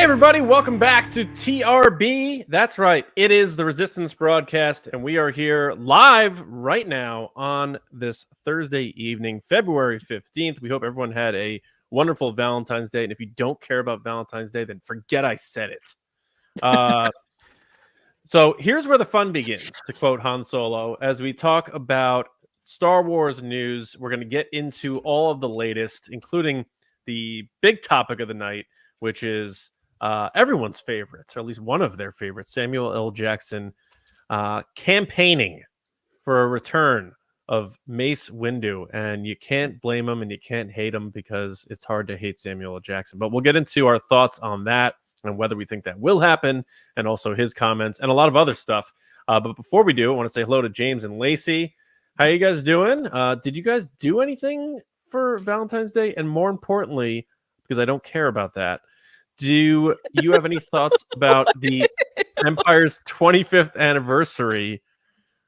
Hey everybody, welcome back to TRB. That's right, it is the Resistance broadcast, and we are here live right now on this Thursday evening, February 15th. We hope everyone had a wonderful Valentine's Day, and if you don't care about Valentine's Day, then forget I said it. So here's where the fun begins, to quote Han Solo, as we talk about Star Wars news. We're going to get into all of the latest, including the big topic of the night, which is everyone's favorites, or at least one of their favorites, Samuel L. Jackson, campaigning for a return of Mace Windu. And you can't blame him and you can't hate him, because it's hard to hate Samuel L. Jackson. But we'll get into our thoughts on that and whether we think that will happen, and also his comments and a lot of other stuff. But before we do, I want to say hello to James and Lacey. How you guys doing? Did you guys do anything for Valentine's Day? And more importantly, because I don't care about that, do you have any thoughts about the Empire's 25th anniversary,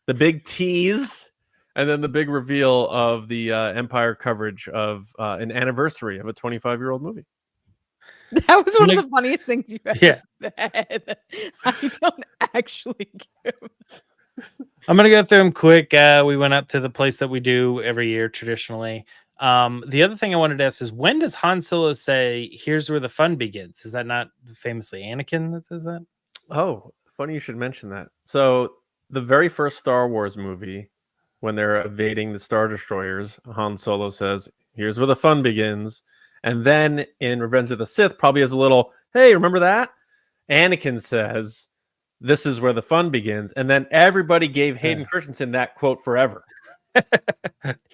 the big tease, and then the big reveal of the Empire coverage of an anniversary of a 25-year-old movie? That was one of the funniest things you ever said. I don't actually give. I'm going to go through them quick. We went up to the place that we do every year traditionally. The other thing I wanted to ask is, when does Han Solo say, "Here's where the fun begins"? Is that not famously Anakin that says that? Oh, funny you should mention that. So the very first Star Wars movie, when they're evading the Star Destroyers, Han Solo says, "Here's where the fun begins." And then in Revenge of the Sith, probably as a little, "Hey, remember that?" Anakin says, "This is where the fun begins." And then everybody gave Hayden Christensen that quote forever.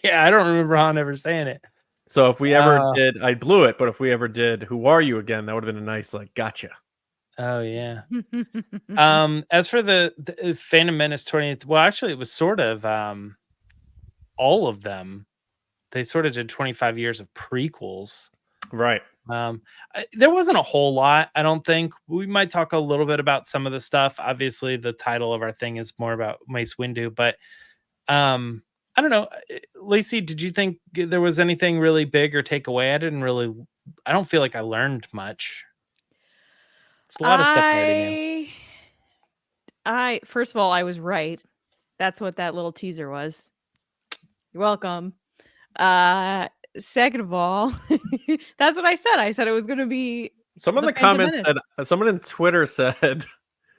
Yeah, I don't remember Han ever saying it. So if we ever did, I blew it, but if we ever did "Who Are You" again, that would have been a nice, like, gotcha. Oh, yeah. As for the Phantom Menace 20th, well, actually, it was sort of all of them. They sort of did 25 years of prequels. Right. There wasn't a whole lot, I don't think. We might talk a little bit about some of the stuff. Obviously, the title of our thing is more about Mace Windu, but I don't know. Lacey, did you think there was anything really big or take away? I don't feel like I learned much. It's a lot of stuff I already knew. First of all, I was right. That's what that little teaser was. You're welcome. Second of all, that's what I said. I said it was going to be. Someone in the comments said, someone in Twitter said,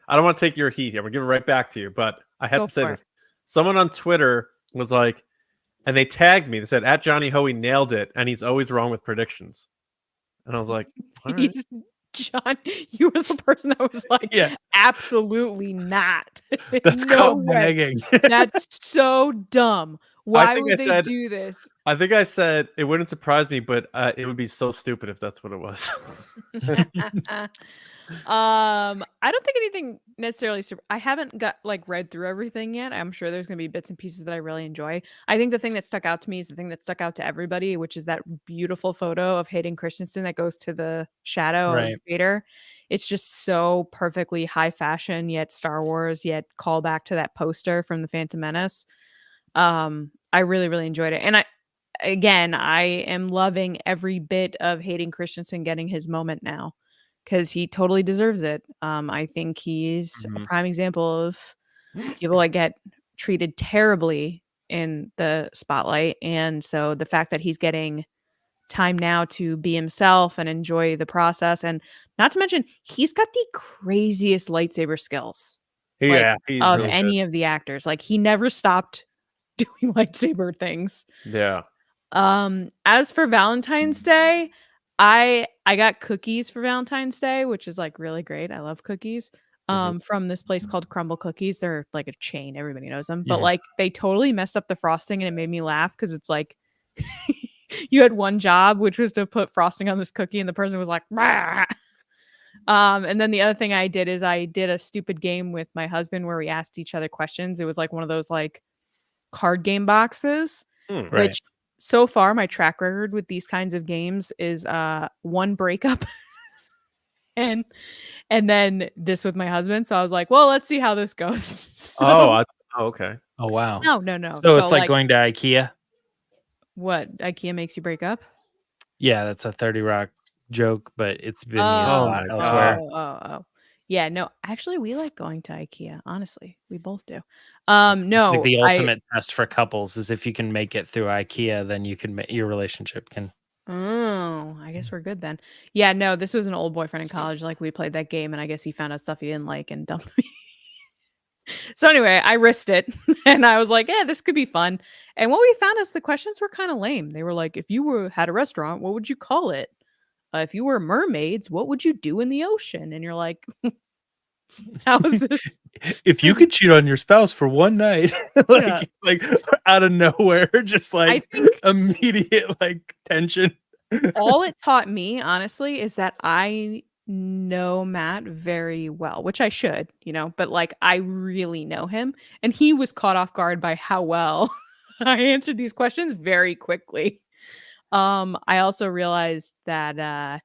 I don't want to take your heat. I'm going to give it right back to you, but I have to say this. Someone on Twitter was like, and they tagged me. They said, "Johnny Hoey nailed it, and he's always wrong with predictions." And I was like, all right. John, you were the person that was like, absolutely not. That's called nagging. That's so dumb. Why would they do this? I think I said it wouldn't surprise me, but it would be so stupid if that's what it was. I don't think anything necessarily. I haven't read through everything yet. I'm sure there's going to be bits and pieces that I really enjoy. I think the thing that stuck out to me is the thing that stuck out to everybody, which is that beautiful photo of Hayden Christensen that goes to the shadow of Vader. It's just so perfectly high fashion, yet Star Wars, yet call back to that poster from the Phantom Menace. I really, really enjoyed it. And I am loving every bit of Hayden Christensen getting his moment now, because he totally deserves it. I think he's a prime example of people that get treated terribly in the spotlight. And so the fact that he's getting time now to be himself and enjoy the process, and not to mention, he's got the craziest lightsaber skills of really any of the actors. Like, he never stopped doing lightsaber things. Yeah. As for Valentine's Day, I got cookies for Valentine's Day, which is like really great. I love cookies. From this place called Crumble Cookies. They're like a chain. Everybody knows them. But like, they totally messed up the frosting, and it made me laugh, because it's like you had one job, which was to put frosting on this cookie, and the person was like, "Rah!" And then the other thing I did is I did a stupid game with my husband where we asked each other questions. It was like one of those like card game boxes, which so far my track record with these kinds of games is one breakup and then this with my husband. So I was like, well, let's see how this goes. So, okay. Oh, wow. No. So it's like going to IKEA. What? IKEA makes you break up? Yeah, that's a 30 Rock joke, but it's been used a Oh, lot my elsewhere. oh. Yeah, no, actually, we like going to IKEA. Honestly, we both do. Like No, the ultimate test for couples is if you can make it through IKEA, then you can your relationship can. Oh, I guess we're good then. Yeah, no, this was an old boyfriend in college. Like we played that game, and I guess he found out stuff he didn't like and dumped me. So anyway, I risked it, and I was like, "Yeah, this could be fun." And what we found is the questions were kind of lame. They were like, "If you had a restaurant, what would you call it? If you were mermaids, what would you do in the ocean?" And you're like, "How is this?" If you could cheat on your spouse for one night, Yeah. like out of nowhere, just I like think immediate like tension. all it taught me, honestly, is that I know Matt very well, which I should, but like I really know him. And he was caught off guard by how well I answered these questions very quickly. I also realized that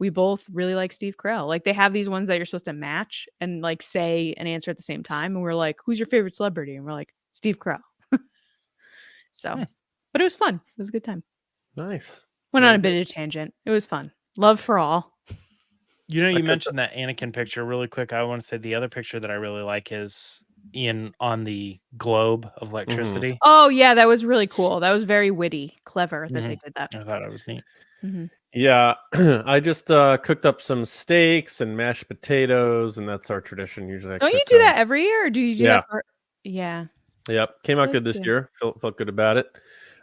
we both really like Steve Carell. Like they have these ones that you're supposed to match and like say an answer at the same time. And we're like, who's your favorite celebrity? And we're like, Steve Carell. So, but it was fun. It was a good time. Nice. Went on Very a bit of a tangent. It was fun. Love for all. You could- mentioned that Anakin picture really quick. I want to say the other picture that I really like is Ian on the globe of electricity. Oh yeah, that was really cool. That was very witty, clever that they did that. I thought it was neat. Yeah, I just cooked up some steaks and mashed potatoes, and that's our tradition usually. Don't you do that every year, or do you do Yeah. that for? Yeah. Yep, came out Felt good this good. year. Felt good about it.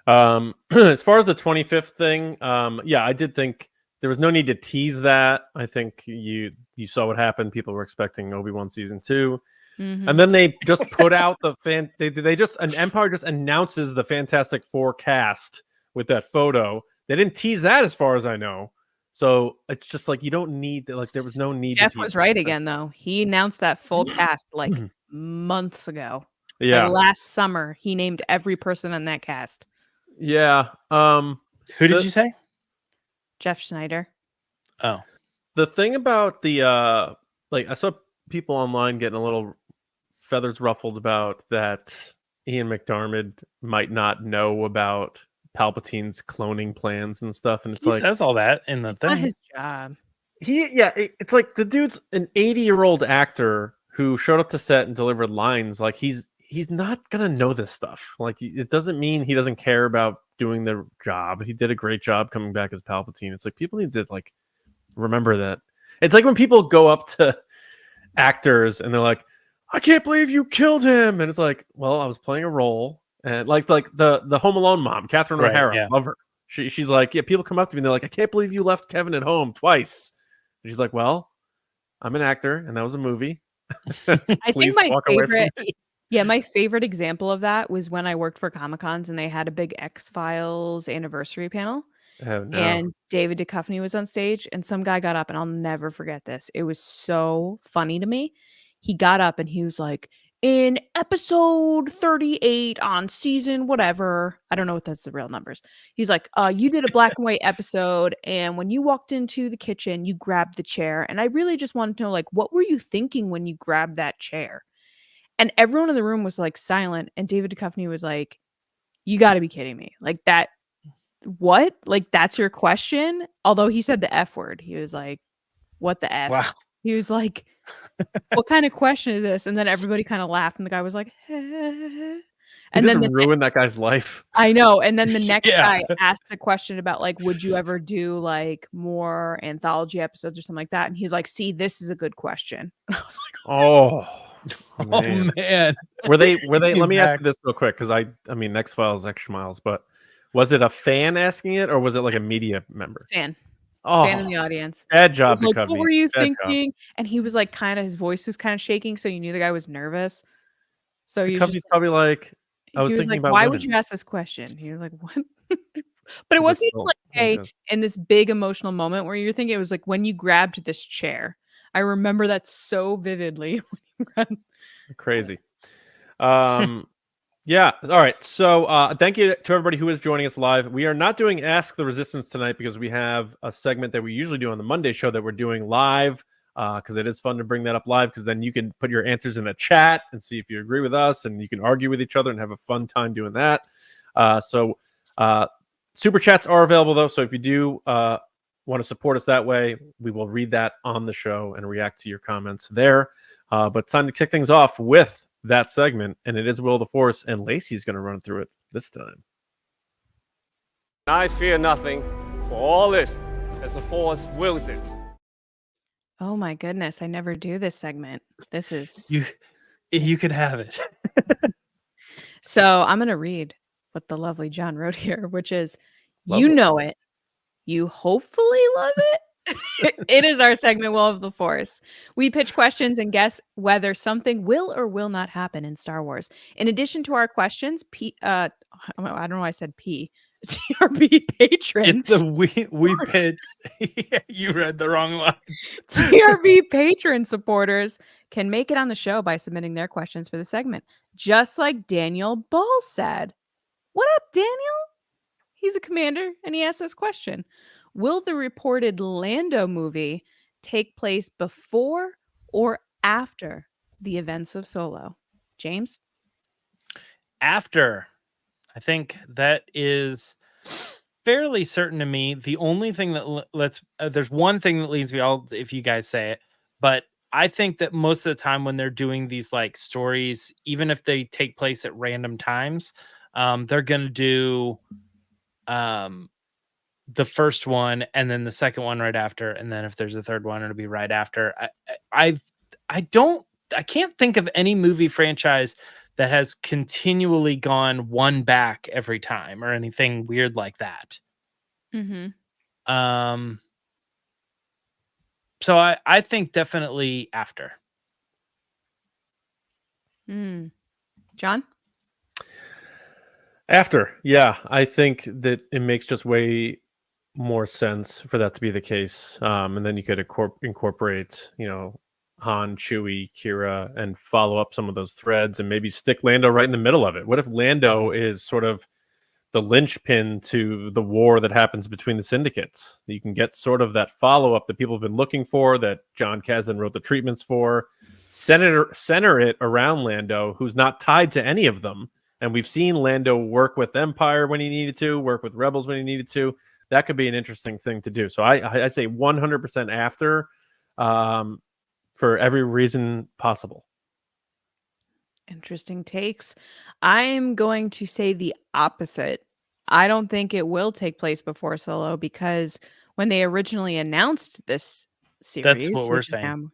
As far as the 25th thing, yeah, I did think there was no need to tease that. I think you saw what happened. People were expecting Obi-Wan season 2. Mhm. And then they just put out the Empire just announces the Fantastic Four cast with that photo. They didn't tease that as far as I know. So it's just like you don't need like there was no need. Jeff to was tease right that. again, though. He announced that full cast like months ago. Yeah, Like last summer, he named every person on that cast. yeah. Who did you say? Jeff Schneider. Oh, The thing about the like I saw people online getting a little feathers ruffled about that Ian McDiarmid might not know about Palpatine's cloning plans and stuff, and it's he like says all that in the It's not thing. his job. it's like the dude's an 80-year-old actor who showed up to set and delivered lines. Like he's not gonna know this stuff. Like it doesn't mean he doesn't care about doing the job. He did a great job coming back as Palpatine. It's like people need to like remember that. It's like when people go up to actors and they're like, I can't believe you killed him. And it's like, well, I was playing a role. And like the Home Alone mom, Catherine Right, O'Hara, yeah. love her. She's like, yeah, people come up to me and they're like, I can't believe you left Kevin at home twice. And she's like, well, I'm an actor and that was a movie. I think Please my walk away from favorite, me. my favorite example of that was when I worked for Comic-Cons and they had a big X-Files anniversary panel. Oh, no. And David Duchovny was on stage, and some guy got up, and I'll never forget this. It was so funny to me. He got up and he was like, in episode 38 on season whatever, I don't know what that's the real numbers. He's like, you did a black and white episode, and when you walked into the kitchen, you grabbed the chair. And I really just wanted to know, like, what were you thinking when you grabbed that chair? And everyone in the room was like silent. And David Duchovny was like, you got to be kidding me. Like that. What? Like that's your question? Although he said the F word. He was like, what the F? Wow. He was like, what kind of question is this? And then everybody kind of laughed and the guy was like, And and then ruined that guy's life. I know. And then the next Yeah. guy asked a question about like, would you ever do like more anthology episodes or something like that? And he's like, see, this is a good question. And I was like, Oh Oh man. Were they let me ask Back. you this real quick because I mean X-Files extra miles, but was it a fan asking it or was it like a media member? fan Oh, in the audience. bad I job, was like, Duchovny. what were you Bad job. thinking? And he was like, kind of, his voice was kind of shaking, so you knew the guy was nervous. So he was Duchovny's just, probably like, I was he was thinking like, about why women. would you ask this question? He was like, what? But it Is wasn't it even still- like oh, a in this big emotional moment where you're thinking. It was like when you grabbed this chair. I remember that so vividly. Crazy. Yeah. All right. So thank you to everybody who is joining us live. We are not doing Ask the Resistance tonight because we have a segment that we usually do on the Monday show that we're doing live because it is fun to bring that up live because then you can put your answers in the chat and see if you agree with us and you can argue with each other and have a fun time doing that. So super chats are available though. So if you do want to support us that way, we will read that on the show and react to your comments there. But time to kick things off with that segment, and it is Will of the Force, and Lacey's going to run through it this time. I fear nothing, for all is as the Force wills it. Oh my goodness, I never do this segment. This is You could have it. So I'm going to read what the lovely John wrote here, which is, Lovely. you know it. You hopefully love it. It is our segment, Will of the Force. We pitch questions and guess whether something will or will not happen in Star Wars. In addition to our questions, I don't know why I said P. TRB patrons. It's the we pitch. You read the wrong line. TRB patron supporters can make it on the show by submitting their questions for the segment, just like Daniel Ball said. What up, Daniel? He's a commander, and he asked this question. Will the reported Lando movie take place before or after the events of Solo? James? After. I think that is fairly certain to me. The only thing that there's one thing that leads me all, if you guys say it, but I think that most of the time when they're doing these like stories, even if they take place at random times, they're going to do the first one and then the second one right after. And then if there's a third one, it'll be right after. I can't think of any movie franchise that has continually gone one back every time or anything weird like that. Mm-hmm. So I think definitely after. John? After, yeah. I think that it makes just way more sense for that to be the case. And then you could incorporate, Han, Chewie, Kira, and follow up some of those threads and maybe stick Lando right in the middle of it. What if Lando is sort of the linchpin to the war that happens between the syndicates? You can get sort of that follow-up that people have been looking for, that John Kasdan wrote the treatments for. Center it around Lando, who's not tied to any of them. And we've seen Lando work with Empire when he needed to, work with Rebels when he needed to. That could be an interesting thing to do. So I say 100% after, for every reason possible. Interesting takes. I'm going to say the opposite. I don't think it will take place before Solo, because when they originally announced this series, that's what we're which is saying.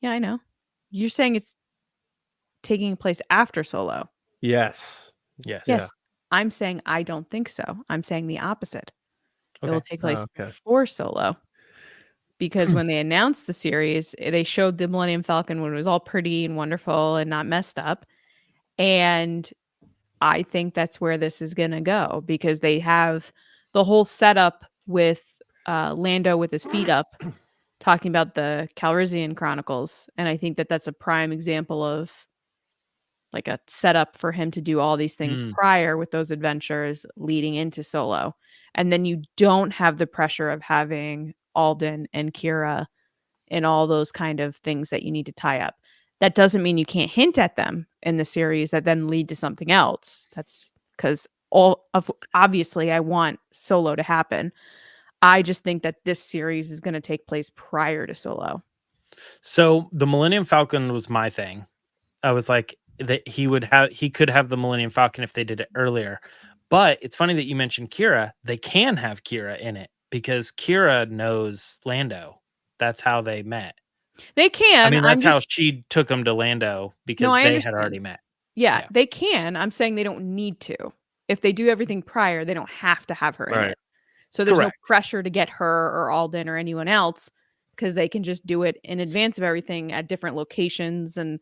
Yeah, I know. You're saying it's taking place after Solo. Yes. Yes. Yeah. I'm saying I don't think so. I'm saying the opposite. It will take place Okay. before Solo. Because when they announced the series, they showed the Millennium Falcon when it was all pretty and wonderful and not messed up. And I think that's where this is going to go, because they have the whole setup with Lando with his feet up, talking about the Calrissian Chronicles. And I think that that's a prime example of like a setup for him to do all these things prior with those adventures leading into Solo. And then you don't have the pressure of having Alden and Kira and all those kind of things that you need to tie up. That doesn't mean you can't hint at them in the series that then lead to something else. That's because obviously I want Solo to happen. I just think that this series is going to take place prior to Solo. So the Millennium Falcon was my thing. I was like, that he could have the Millennium Falcon if they did it earlier. But it's funny that you mentioned Kira. They can have Kira in it because Kira knows Lando. That's how they met. They can. I mean, that's how she took him to Lando, because they had already met. Yeah, they can. I'm saying they don't need to. If they do everything prior, they don't have to have her in it. So there's no pressure to get her or Alden or anyone else, because they can just do it in advance of everything at different locations and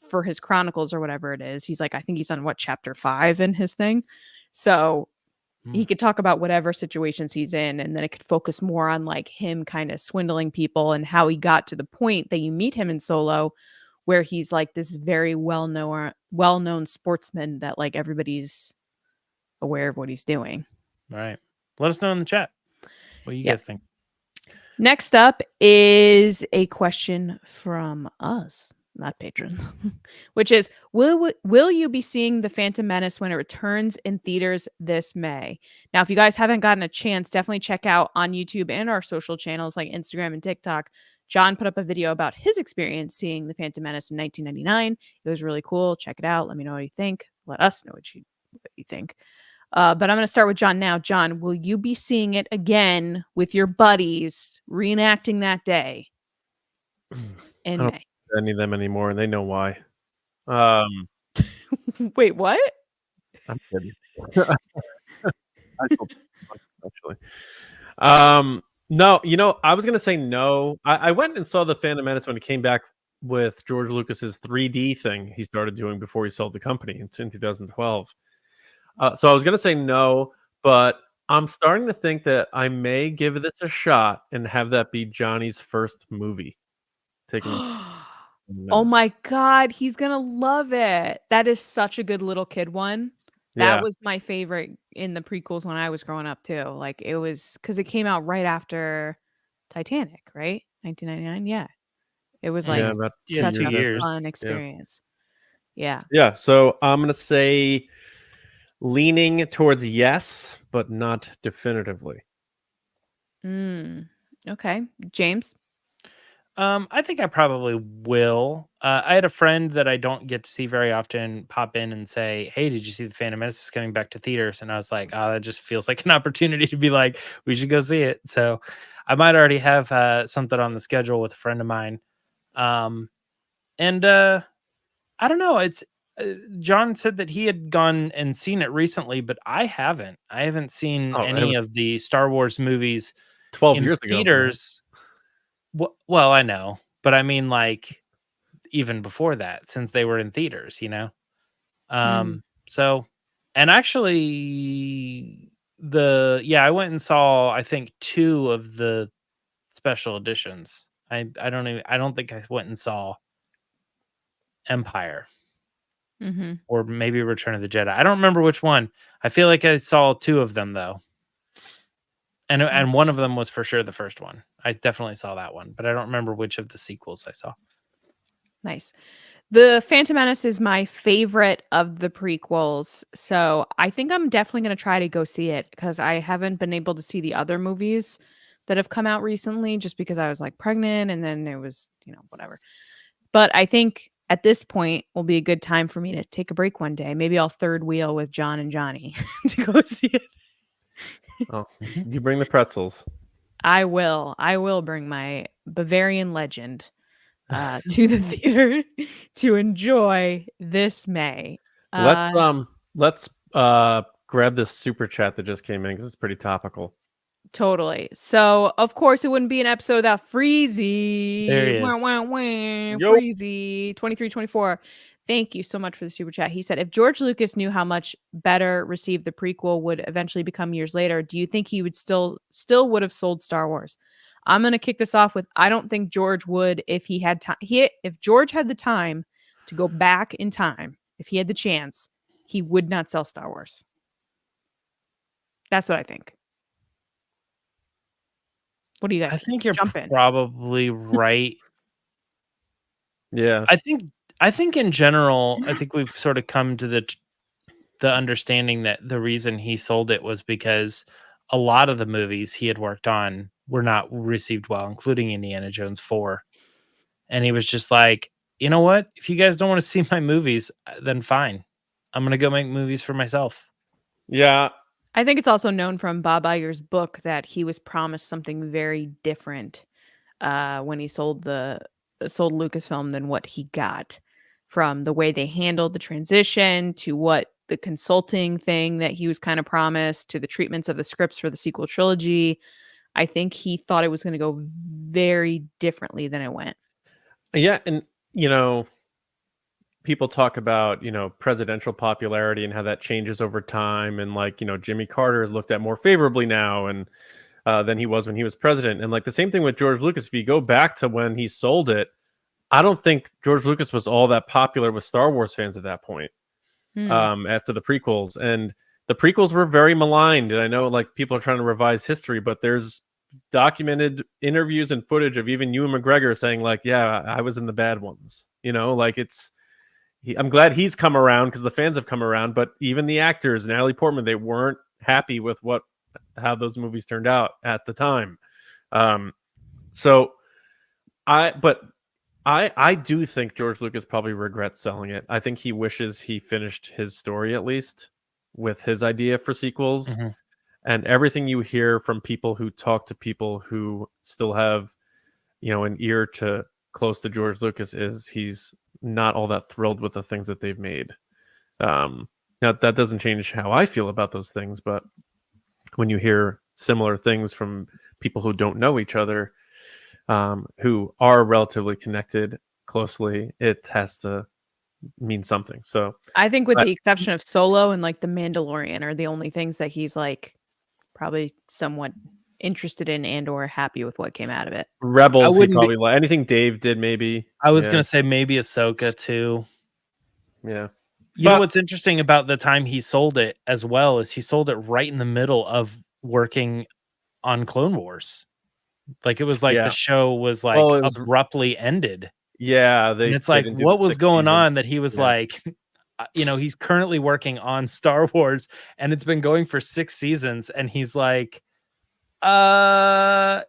for his chronicles or whatever it is. He's like, I think he's on chapter 5 in his thing. So he could talk about whatever situations he's in, and then it could focus more on like him kind of swindling people and how he got to the point that you meet him in Solo, where he's like this very well-known sportsman that like everybody's aware of what he's doing. All right. Let us know in the chat what you guys think. Next up is a question from us. not patrons, which is, will you be seeing The Phantom Menace when it returns in theaters this May? Now, if you guys haven't gotten a chance, definitely check out on YouTube and our social channels like Instagram and TikTok. John put up a video about his experience seeing The Phantom Menace in 1999. It was really cool. Check it out. Let me know what you think. Let us know what you think. But I'm going to start with John now. John, will you be seeing it again with your buddies, reenacting that day in I don't May? any of them anymore, and they know why. Wait, what? I'm kidding. I feel actually. No, I was gonna say no. I went and saw the Phantom Menace when it came back with George Lucas's 3D thing he started doing before he sold the company in 2012. So I was gonna say no, but I'm starting to think that I may give this a shot and have that be Johnny's first movie. Taking Oh my God, he's gonna love it. That is such a good little kid one. That Yeah. was my favorite in the prequels when I was growing up too. Like it was because it came out right after Titanic, right? 1999. Yeah. It was like Yeah, about Yeah, 2 such two a years. fun Yeah. experience. Yeah. Yeah, so I'm gonna say leaning towards yes, but not definitively. Okay. James. I think I probably will. I had a friend that I don't get to see very often pop in and say, "Hey, did you see the Phantom Menace is coming back to theaters?" And I was like, "Oh, that just feels like an opportunity to be like, we should go see it." So I might already have something on the schedule with a friend of mine. And I don't know. It's John said that he had gone and seen it recently, but I haven't. I haven't seen Oh, it any was of the Star Wars movies 12 in years ago. theaters. Well, I know, but I mean, like, even before that, since they were in theaters, So, and actually, I went and saw, I think, 2 of the special editions. I don't think I went and saw Empire or maybe Return of the Jedi. I don't remember which one. I feel like I saw 2 of them though. And one of them was for sure the first one. I definitely saw that one, but I don't remember which of the sequels I saw. Nice. The Phantom Menace is my favorite of the prequels, so I think I'm definitely going to try to go see it because I haven't been able to see the other movies that have come out recently just because I was like pregnant and then it was, whatever. But I think at this point will be a good time for me to take a break one day. Maybe I'll third wheel with John and Johnny to go see it. Oh, you bring the pretzels. I will bring my Bavarian legend to the theater to enjoy this May. Let's grab this super chat that just came in because it's pretty topical. Totally. So of course it wouldn't be an episode without Freezy. There he is. Yo. Freezy 2324. Thank you so much for the super chat. He said, if George Lucas knew how much better received the prequel would eventually become years later, do you think he would still would have sold Star Wars? I'm going to kick this off with, I don't think George would if he had time. If George had the time to go back in time, if he had the chance, he would not sell Star Wars. That's what I think. What do you guys I think you're Jump in. probably right. Yeah. I think in general, I think we've sort of come to the understanding that the reason he sold it was because a lot of the movies he had worked on were not received well, including Indiana Jones 4. And he was just like, you know what? If you guys don't want to see my movies, then fine. I'm going to go make movies for myself. Yeah. I think it's also known from Bob Iger's book that he was promised something very different when he sold Lucasfilm than what he got, from the way they handled the transition to what the consulting thing that he was kind of promised to the treatments of the scripts for the sequel trilogy. I think he thought it was going to go very differently than it went. Yeah. And, people talk about, presidential popularity and how that changes over time. And like, Jimmy Carter is looked at more favorably now and than he was when he was president. And like the same thing with George Lucas. If you go back to when he sold it, I don't think George Lucas was all that popular with Star Wars fans at that point. After the prequels, and the prequels were very maligned. And I know like people are trying to revise history, but there's documented interviews and footage of even Ewan McGregor saying like, yeah, I was in the bad ones, You know, like I'm glad he's come around because the fans have come around, but even the actors, Natalie Portman, they weren't happy with how those movies turned out at the time. So I do think George Lucas probably regrets selling it. I think he wishes he finished his story at least with his idea for sequels. Mm-hmm. And everything you hear from people who talk to people who still have, an ear to close to George Lucas is he's not all that thrilled with the things that they've made. Now that doesn't change how I feel about those things, but when you hear similar things from people who don't know each other, who are relatively connected closely, it has to mean something. So I think with the exception of Solo and like The Mandalorian are the only things that he's like probably somewhat interested in and or happy with what came out of it. Rebels, he probably anything Dave did, maybe. I was gonna say maybe Ahsoka too. Yeah. You know what's interesting about the time he sold it as well is he sold it right in the middle of working on Clone Wars. Like it was like the show was like abruptly ended. Yeah, and it's like what was going on that he was like, he's currently working on Star Wars and it's been going for 6 seasons, and he's like, now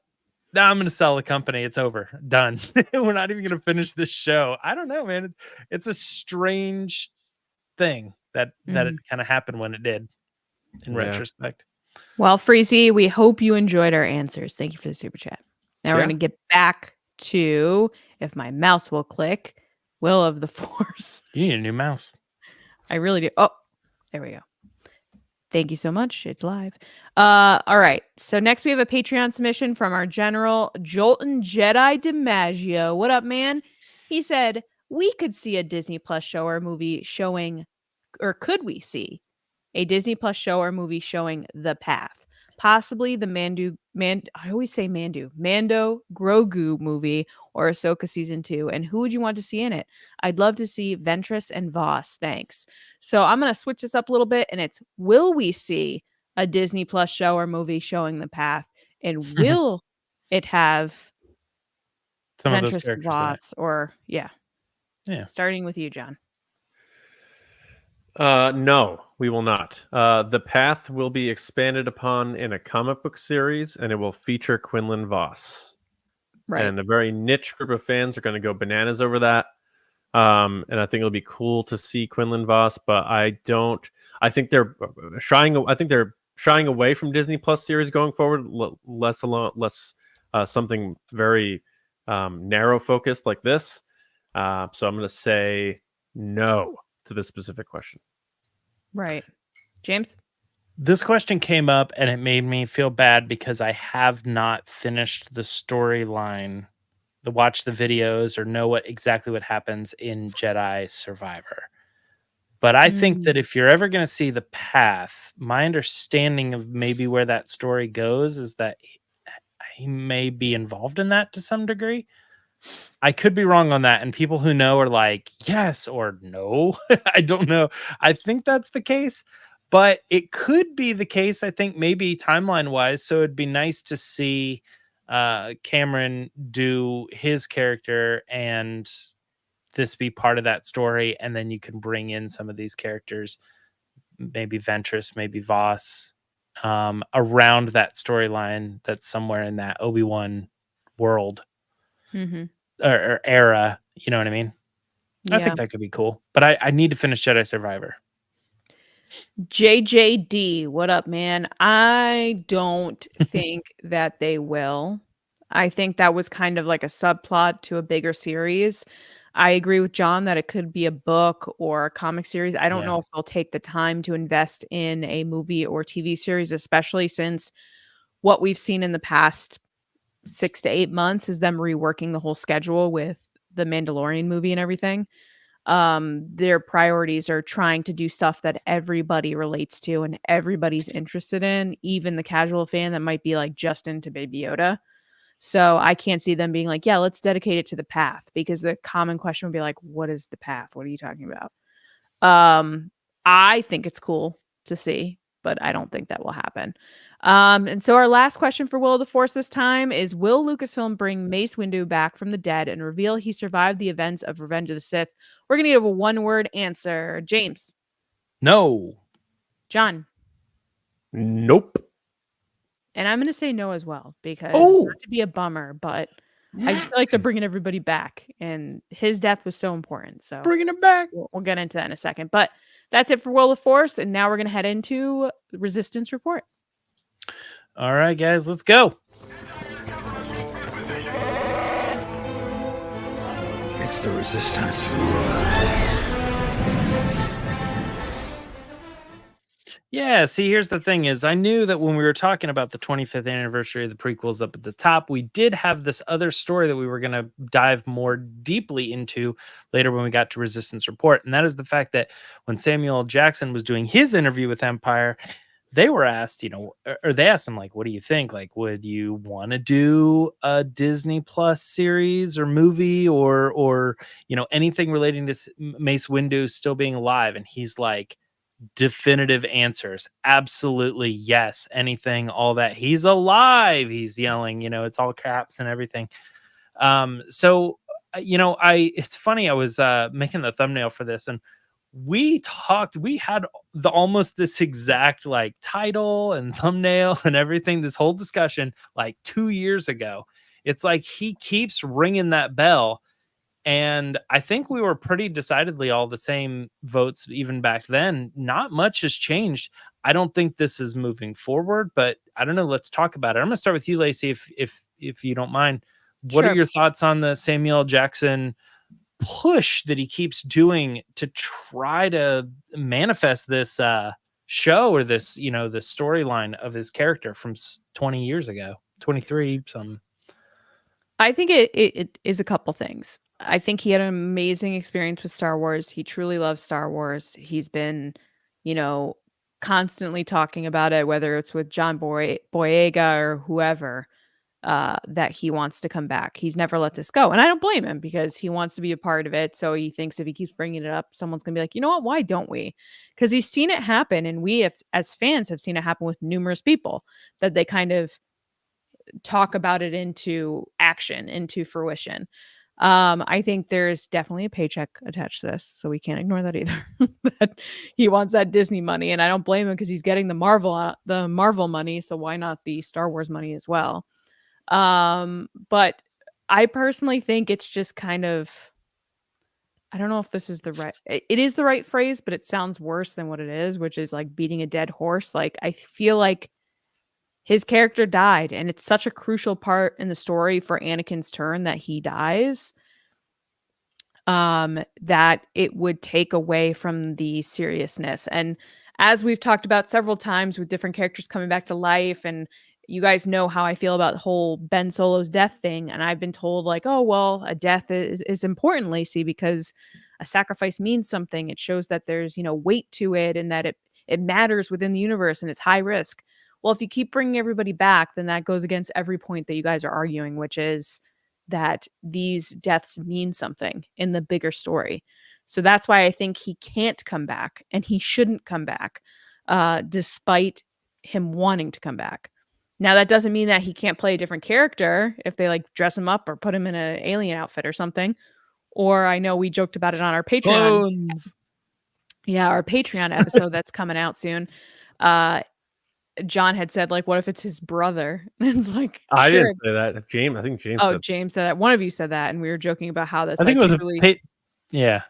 I'm gonna sell the company. It's over, done. We're not even gonna finish this show. I don't know, man. It's a strange thing that it kind of happened when it did in retrospect. Well, Freezy, we hope you enjoyed our answers. Thank you for the super chat. Now we're going to get back to, if my mouse will click, Will of the Force. You need a new mouse. I really do. Oh, there we go. Thank you so much. It's live. All right. So next we have a Patreon submission from our general, Joltin Jedi DiMaggio. What up, man? He said, we could see a Disney Plus show or movie showing, or could we see a Disney Plus show or movie showing The Path? Possibly the Mando Grogu movie or Ahsoka season 2. And who would you want to see in it? I'd love to see Ventress and Voss. Thanks. So I'm going to switch this up a little bit, and it's, will we see a Disney Plus show or movie showing The Path? And will it have some Ventress of those characters and Voss? Or yeah. Starting with you, John. No, we will not. The Path will be expanded upon in a comic book series, and it will feature Quinlan Voss. Right. And a very niche group of fans are going to go bananas over that. And I think it'll be cool to see Quinlan Voss, but I think they're shying away from Disney Plus series going forward, less something very narrow focused like this. So I'm going to say no to this specific question. Right. James? This question came up and it made me feel bad because I have not finished the storyline, watch the videos, or know exactly what happens in Jedi Survivor. But I think that if you're ever going to see The Path, my understanding of maybe where that story goes is that he may be involved in that to some degree. I could be wrong on that, and people who know are like, yes or no. I don't know. I think that's the case, but it could be the case, I think, maybe timeline-wise. So it'd be nice to see Cameron do his character and this be part of that story, and then you can bring in some of these characters, maybe Ventress, maybe Voss, around that storyline that's somewhere in that Obi-Wan world. Or era, you know what I mean? Yeah. I think that could be cool, but I need to finish Jedi Survivor. JJD, what up, man? I don't think that they will. I think that was kind of like a subplot to a bigger series. I agree with John that it could be a book or a comic series. I don't know if they'll take the time to invest in a movie or TV series, especially since what we've seen in the past 6 to 8 months is them reworking the whole schedule with the Mandalorian movie and everything. Their priorities are trying to do stuff that everybody relates to and everybody's interested in, even the casual fan that might be like just into Baby Yoda. So I can't see them being like, yeah, let's dedicate it to The Path, because the common question would be like, what is The Path? What are you talking about? I think it's cool to see, but I don't think that will happen. And so our last question for Will of the Force this time is, will Lucasfilm bring Mace Windu back from the dead and reveal he survived the events of Revenge of the Sith? We're going to give a one-word answer. James. No. John. Nope. And I'm going to say no as well, because not to be a bummer, but I just feel like they're bringing everybody back, and his death was so important. So Bringing it back. we'll get into that in a second. But that's it for Will of the Force, and now we're going to head into Resistance Report. All right, guys, let's go. It's the Resistance. Yeah, see, here's the thing is I knew that when we were talking about the 25th anniversary of the prequels up at the top, we did have this other story that we were going to dive more deeply into later when we got to Resistance Report. And that is the fact that when Samuel L. Jackson was doing his interview with Empire, they were asked, or they asked him, like, what do you think? Like, would you want to do a Disney Plus series or movie or anything relating to Mace Windu still being alive? And he's like, definitive answers. Absolutely. Yes. Anything, all that. He's alive. He's yelling, it's all caps and everything. It's funny. I was making the thumbnail for this, and we had almost this exact like title and thumbnail and everything, this whole discussion like 2 years ago. It's like he keeps ringing that bell. And I think we were pretty decidedly all the same votes even back then. Not much has changed. I don't think this is moving forward, but I don't know. Let's talk about it. I'm going to start with you, Lacey, if you don't mind. What Sure. are your thoughts on the Samuel L. Jackson push that he keeps doing to try to manifest this show or this, this storyline of his character from 20 years ago, 23 something? I think it is a couple things. I think he had an amazing experience with Star Wars. He truly loves Star Wars. He's been, constantly talking about it, whether it's with John Boyega or whoever, that he wants to come back. He's never let this go. And I don't blame him, because he wants to be a part of it. So he thinks if he keeps bringing it up, someone's going to be like, you know what, why don't we? Because he's seen it happen. And we, as fans, have seen it happen with numerous people, that they kind of talk about it into action, into fruition. I think there's definitely a paycheck attached to this, so we can't ignore that either. That he wants that Disney money, and I don't blame him, because he's getting the Marvel money, so why not the Star Wars money as well? But I personally think it's just kind of, I don't know if this is it is the right phrase, but it sounds worse than what it is, which is like beating a dead horse. Like, I feel like his character died, and it's such a crucial part in the story for Anakin's turn that he dies, that it would take away from the seriousness. And as we've talked about several times with different characters coming back to life, and you guys know how I feel about the whole Ben Solo's death thing, and I've been told like, oh, well, a death is important, Lacey, because a sacrifice means something. It shows that there's, weight to it, and that it matters within the universe, and it's high risk. Well, if you keep bringing everybody back, then that goes against every point that you guys are arguing, which is that these deaths mean something in the bigger story. So that's why I think he can't come back, and he shouldn't come back, despite him wanting to come back. Now, that doesn't mean that he can't play a different character if they like dress him up or put him in an alien outfit or something. Or I know we joked about it on our Patreon. Bones. Yeah, our Patreon episode that's coming out soon. John had said, like, what if it's his brother? And it's like, I sure. didn't say that. James, I think James. Oh, said James said that. One of you said that, and we were joking about how that's. I think like, it was truly, yeah.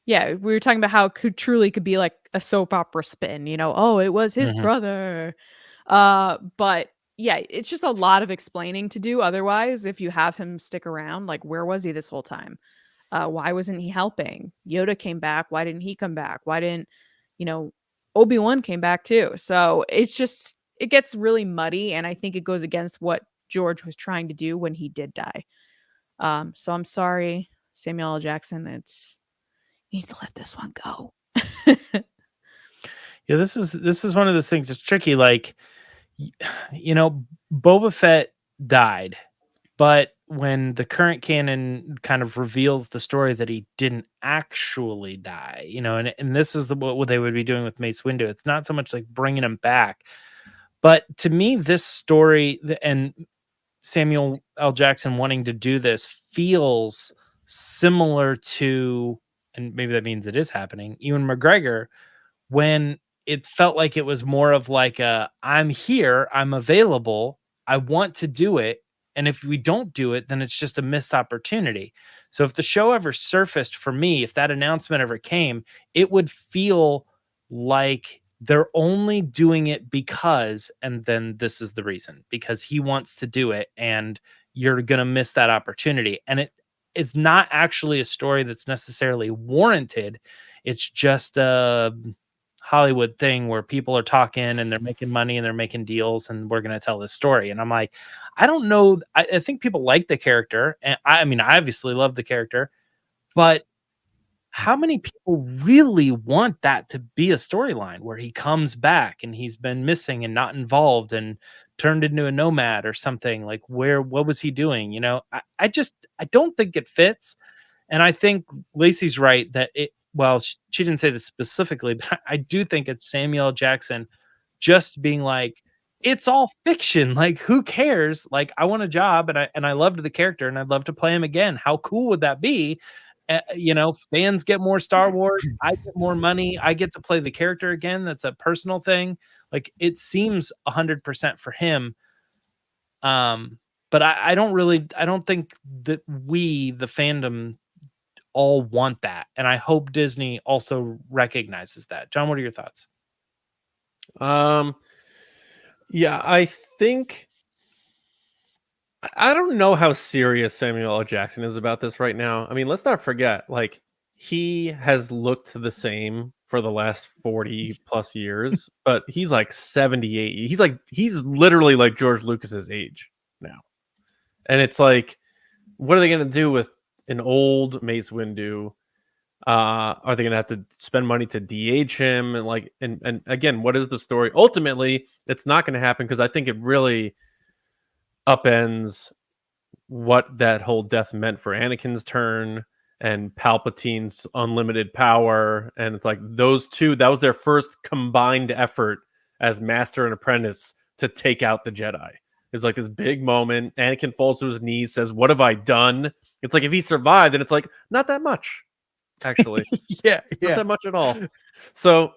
Yeah, we were talking about how it truly could be like a soap opera spin. Oh, it was his brother. But yeah, it's just a lot of explaining to do. Otherwise, if you have him stick around, like, where was he this whole time? Why wasn't he helping? Yoda came back. Why didn't he come back? Why didn't Obi-Wan came back too? So it gets really muddy, and I think it goes against what George was trying to do when he did die. So I'm sorry, Samuel L. Jackson. You need to let this one go. Yeah, this is one of those things that's tricky. Like, Boba Fett died, but when the current canon kind of reveals the story that he didn't actually die, and this is what they would be doing with Mace Windu. It's not so much like bringing him back, but to me, this story and Samuel L. Jackson wanting to do this feels similar to, and maybe that means it is happening, Ewan McGregor, when it felt like it was more of like I'm here, I'm available, I want to do it. And if we don't do it, then it's just a missed opportunity. So if the show ever surfaced for me, if that announcement ever came, it would feel like they're only doing it because, and then this is the reason, because he wants to do it and you're going to miss that opportunity. And it's not actually a story that's necessarily warranted. It's just a Hollywood thing where people are talking and they're making money and they're making deals and we're going to tell this story. And I'm like, I don't know. I think people like the character. And I mean, I obviously love the character, but how many people really want that to be a storyline where he comes back and he's been missing and not involved and turned into a nomad or something? Like, what was he doing? I don't think it fits. And I think Lacey's right that she didn't say this specifically, but I do think it's Samuel L. Jackson just being like, it's all fiction. Like, who cares? Like, I want a job and I loved the character and I'd love to play him again. How cool would that be? Fans get more Star Wars. I get more money. I get to play the character again. That's a personal thing. Like, it seems 100% for him. But I don't think that we, the fandom, all want that. And I hope Disney also recognizes that. John, what are your thoughts? Yeah, I think I don't know how serious Samuel L. Jackson is about this right now. I mean, let's not forget, like, he has looked the same for the last 40 plus years, but he's like 78. He's literally like George Lucas's age now. And it's like, what are they going to do with an old Mace Windu? Are they going to have to spend money to DH him? And again, what is the story? Ultimately, it's not going to happen because I think it really upends what that whole death meant for Anakin's turn and Palpatine's unlimited power. And it's like those two, that was their first combined effort as master and apprentice to take out the Jedi. It was like this big moment. Anakin falls to his knees, says, "What have I done?" It's like, if he survived, then it's like, not that much, actually. yeah. Not that much at all. So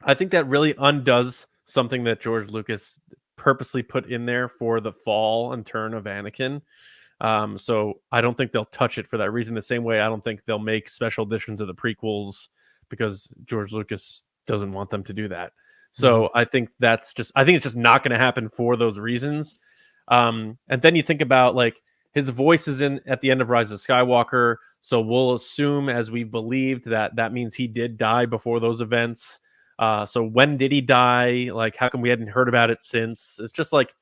I think that really undoes something that George Lucas purposely put in there for the fall and turn of Anakin. So I don't think they'll touch it for that reason. The same way I don't think they'll make special editions of the prequels because George Lucas doesn't want them to do that. So I think it's just not going to happen for those reasons. And then you think about, like, his voice is in at the end of Rise of Skywalker. So we'll assume, as we believed, that means he did die before those events. So when did he die? Like, how come we hadn't heard about it since? It's just like,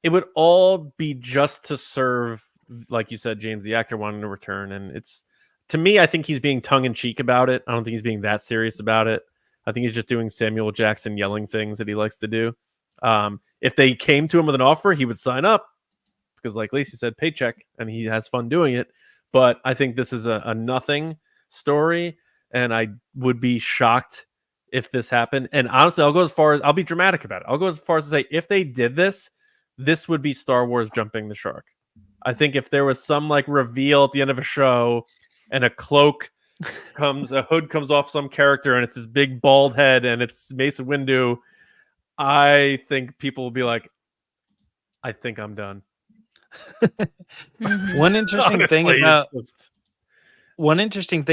it would all be just to serve, like you said, James, the actor wanting to return. And it's, to me, I think he's being tongue in cheek about it. I don't think he's being that serious about it. I think he's just doing Samuel Jackson yelling things that he likes to do. If they came to him with an offer, he would sign up because, like Lacey said, paycheck, and he has fun doing it. But I think this is a nothing story, and I would be shocked if this happened. And honestly, I'll be dramatic about it. I'll go as far as to say, if they did this would be Star Wars jumping the shark. I think if there was some, like, reveal at the end of a show and a hood comes off some character and it's this big bald head and it's Mace Windu, I think people will be like, I think I'm done. One interesting Honestly, thing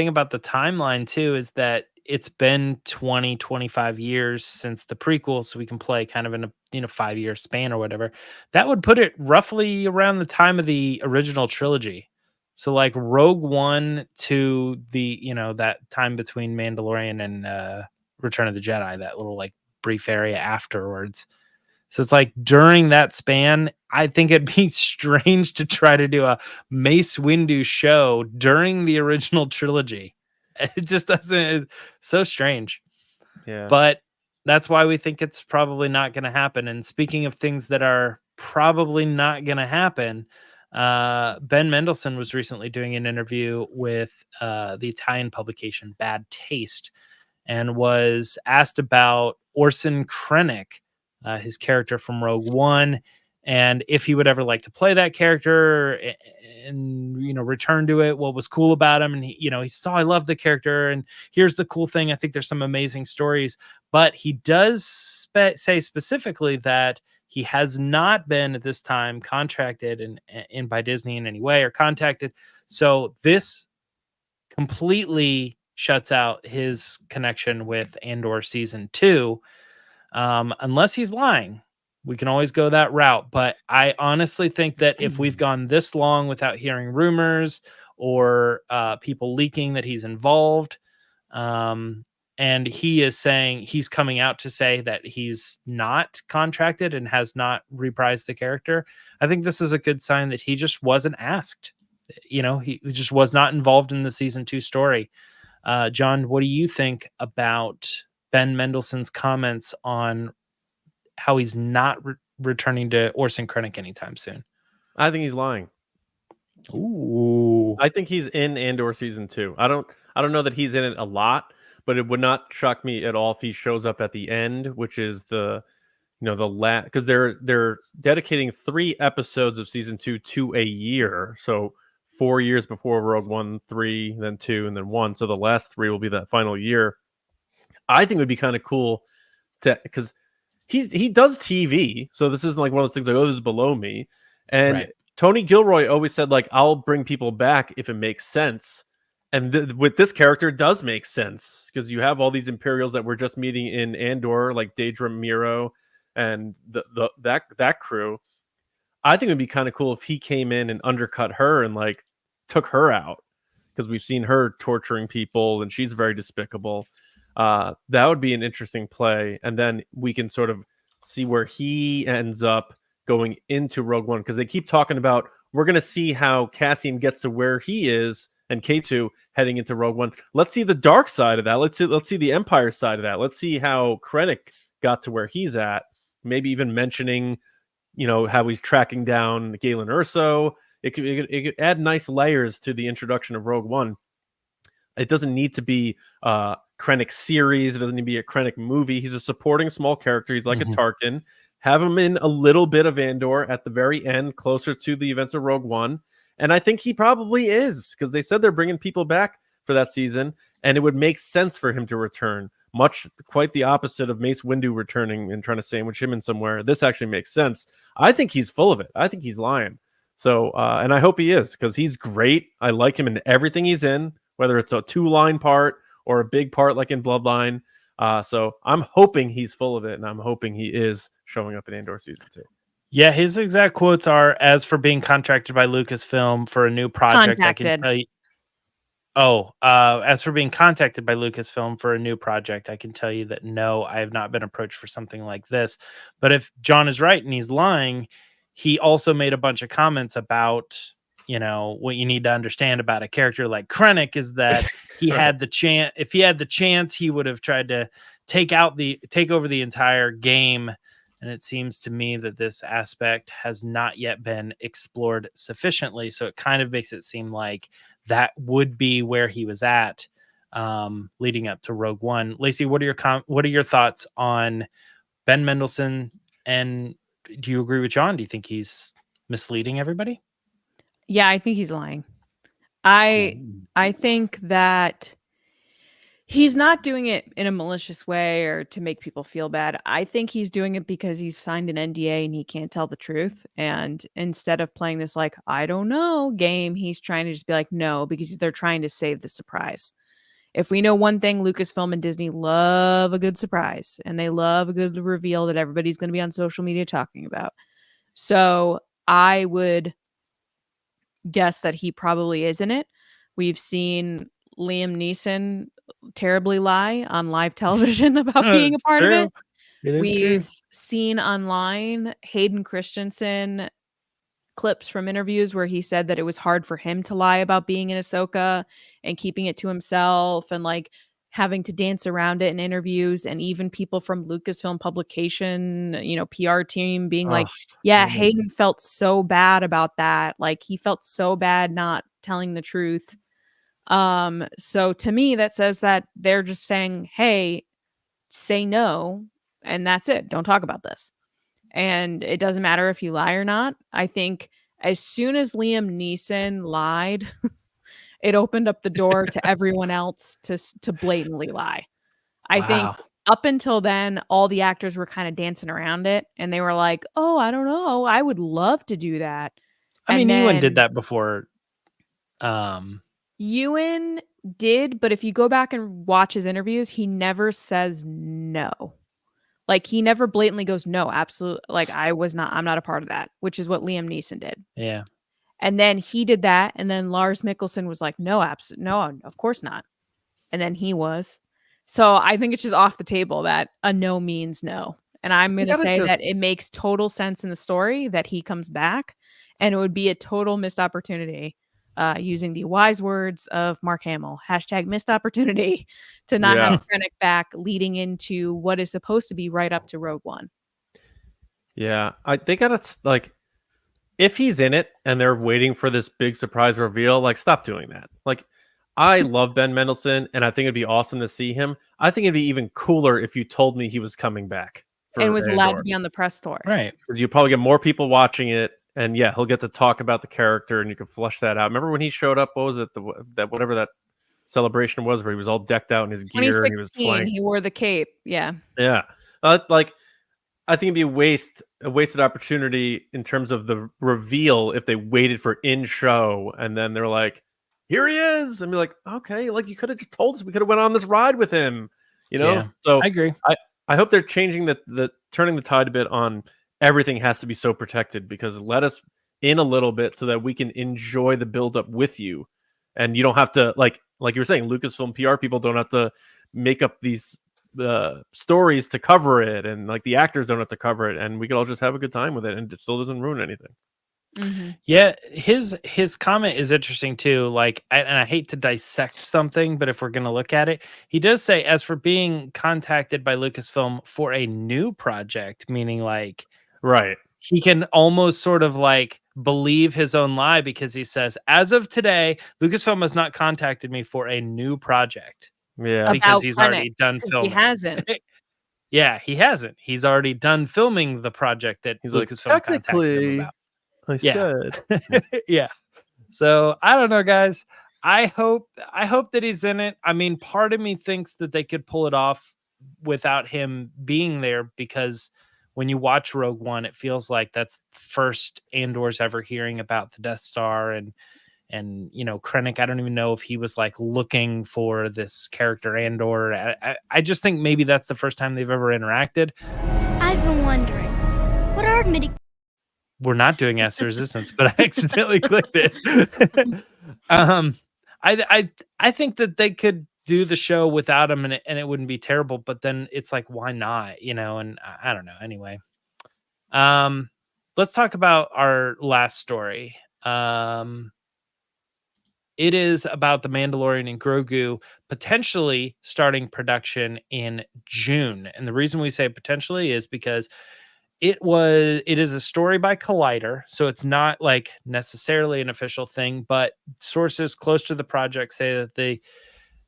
about the timeline too is that it's been 25 years since the prequel, so we can play kind of in a 5-year span or whatever. That would put it roughly around the time of the original trilogy. So like Rogue One to the that time between Mandalorian and Return of the Jedi, that little like brief area afterwards. So it's like during that span, I think it'd be strange to try to do a Mace Windu show during the original trilogy. It just doesn't. It's so strange. Yeah. But that's why we think it's probably not going to happen. And speaking of things that are probably not going to happen, Ben Mendelsohn was recently doing an interview with the Italian publication Bad Taste, and was asked about Orson Krennic, his character from Rogue One, and if he would ever like to play that character and return to it, what was cool about him. And he says, "Oh, I love the character, and here's the cool thing. I think there's some amazing stories." But he does say specifically that he has not been at this time contracted in by Disney in any way or contacted. So this completely shuts out his connection with Andor season 2, unless he's lying. We can always go that route, but I honestly think that if we've gone this long without hearing rumors or people leaking that he's involved, and he is saying, he's coming out to say that he's not contracted and has not reprised the character, I think this is a good sign that he just wasn't asked. He just was not involved in the season 2 story. John, what do you think about Ben Mendelsohn's comments on how he's not returning to Orson Krennic anytime soon? I think he's lying. Ooh. I think he's in Andor season 2. I don't know that he's in it a lot, but it would not shock me at all if he shows up at the end, which is the last, because they're dedicating 3 episodes of season 2 to a year. So 4 years before Rogue One, 3, then 2, and then 1. So the last 3 will be that final year. I think it would be kind of cool because he does TV. So this isn't like one of those things like, oh, this is below me. And Right. Tony Gilroy always said, like, I'll bring people back if it makes sense. And with this character, it does make sense because you have all these Imperials that we're just meeting in Andor, like Daedra Miro and that crew. I think it'd be kind of cool if he came in and undercut her and like took her out, because we've seen her torturing people and she's very despicable. That would be an interesting play, and then we can sort of see where he ends up going into Rogue One, because they keep talking about, we're going to see how Cassian gets to where he is and K2 heading into Rogue One. Let's see the dark side of that. Let's see the Empire side of that. Let's see how Krennic got to where he's at. Maybe even mentioning, how he's tracking down Galen Erso. It could add nice layers to the introduction of Rogue One. It doesn't need to be Krennic series. It doesn't need to be a Krennic movie. He's a supporting small character. He's like a Tarkin. Have him in a little bit of Andor at the very end, closer to the events of Rogue One. And I think he probably is, because they said they're bringing people back for that season, and it would make sense for him to return. Quite the opposite of Mace Windu returning and trying to sandwich him in somewhere. This actually makes sense. I think he's full of it. I think he's lying. So, and I hope he is, because he's great. I like him in everything he's in, whether it's a 2-line part or a big part like in Bloodline. So I'm hoping he's full of it, and I'm hoping he is showing up in Andor season 2. Yeah, his exact quotes are, "As for being contracted by Lucasfilm for a new project, I can tell you." As for being contacted by Lucasfilm for a new project, I can tell you that no, I have not been approached for something like this. But if John is right and he's lying, he also made a bunch of comments about, what you need to understand about a character like Krennic is that he had the chance. If he had the chance, he would have tried to take over the entire game. And it seems to me that this aspect has not yet been explored sufficiently. So it kind of makes it seem like that would be where he was at, leading up to Rogue One. Lacey, what are your thoughts on Ben Mendelsohn? And do you agree with John? Do you think he's misleading everybody? Yeah, I think he's lying. I think that he's not doing it in a malicious way or to make people feel bad. I think he's doing it because he's signed an NDA and he can't tell the truth. And instead of playing this like, I don't know game, he's trying to just be like, no, because they're trying to save the surprise. If we know one thing, Lucasfilm and Disney love a good surprise, and they love a good reveal that everybody's going to be on social media talking about. So I would guess that he probably is in it. We've seen Liam Neeson terribly lie on live television about being a part of it. We've seen online Hayden Christensen clips from interviews where he said that it was hard for him to lie about being in Ahsoka and keeping it to himself, and like having to dance around it in interviews, and even people from Lucasfilm publication, PR team being like, yeah, Hayden felt so bad about that. Like, he felt so bad not telling the truth. So to me, that says that they're just saying, hey, say no, and that's it. Don't talk about this. And it doesn't matter if you lie or not. I think as soon as Liam Neeson lied, it opened up the door to everyone else to blatantly lie. I think up until then, all the actors were kind of dancing around it, and they were like, "Oh, I don't know, I would love to do that." I mean, Ewan did that before. Ewan did, but if you go back and watch his interviews, he never says no. Like, he never blatantly goes, "No, absolutely." Like, I'm not a part of that, which is what Liam Neeson did. Yeah. And then he did that, and then Lars Mikkelsen was like, "No, no, of course not." And then he was. So I think it's just off the table that a no means no. And I'm going to say that it makes total sense in the story that he comes back, and it would be a total missed opportunity, using the wise words of Mark Hamill, #missed opportunity, to not have Krennic back, leading into what is supposed to be right up to Rogue One. Yeah, they gotta, like, if he's in it and they're waiting for this big surprise reveal, like, stop doing that. Like, I love Ben Mendelsohn, and I think it'd be awesome to see him. I think it'd be even cooler if you told me he was coming back and was allowed to be on the press tour, right? Because you probably get more people watching it, and yeah, he'll get to talk about the character, and you can flesh that out. Remember when he showed up? What was it? That whatever that celebration was, where he was all decked out in his gear and he was flying. He wore the cape. Yeah. Like, I think it'd be a wasted opportunity in terms of the reveal if they waited for in show and then they're like, "Here he is," and be like, "Okay, like, you could have just told us. We could have went on this ride with him." Yeah, so I agree. I hope they're changing the turning the tide a bit on everything has to be so protected, because let us in a little bit so that we can enjoy the build up with you, and you don't have to like you were saying, Lucasfilm PR people don't have to make up these stories to cover it, and like the actors don't have to cover it, and we could all just have a good time with it, and it still doesn't ruin anything. Mm-hmm. Yeah, his comment is interesting too. Like, and I hate to dissect something, but if we're going to look at it, he does say, as for being contacted by Lucasfilm for a new project, meaning like, right, he can almost sort of like believe his own lie, because he says, as of today, Lucasfilm has not contacted me for a new project. Yeah, because he's already done filming. He hasn't. Yeah, he hasn't. He's already done filming the project that Lucasfilm contacted him about. I should. Yeah. So I don't know, guys. I hope that he's in it. I mean, part of me thinks that they could pull it off without him being there, because when you watch Rogue One, it feels like that's first Andor's ever hearing about the Death Star, and Krennic, I don't even know if he was like looking for this character Andor. I just think maybe that's the first time they've ever interacted. I've been wondering, what are midi? We're not doing S Resistance, but I accidentally clicked it. I think that they could do the show without him, and it wouldn't be terrible. But then it's like, why not? And I don't know. Anyway, let's talk about our last story. It is about the Mandalorian and Grogu potentially starting production in June. And the reason we say potentially is because it is a story by Collider, so it's not like necessarily an official thing, but sources close to the project say that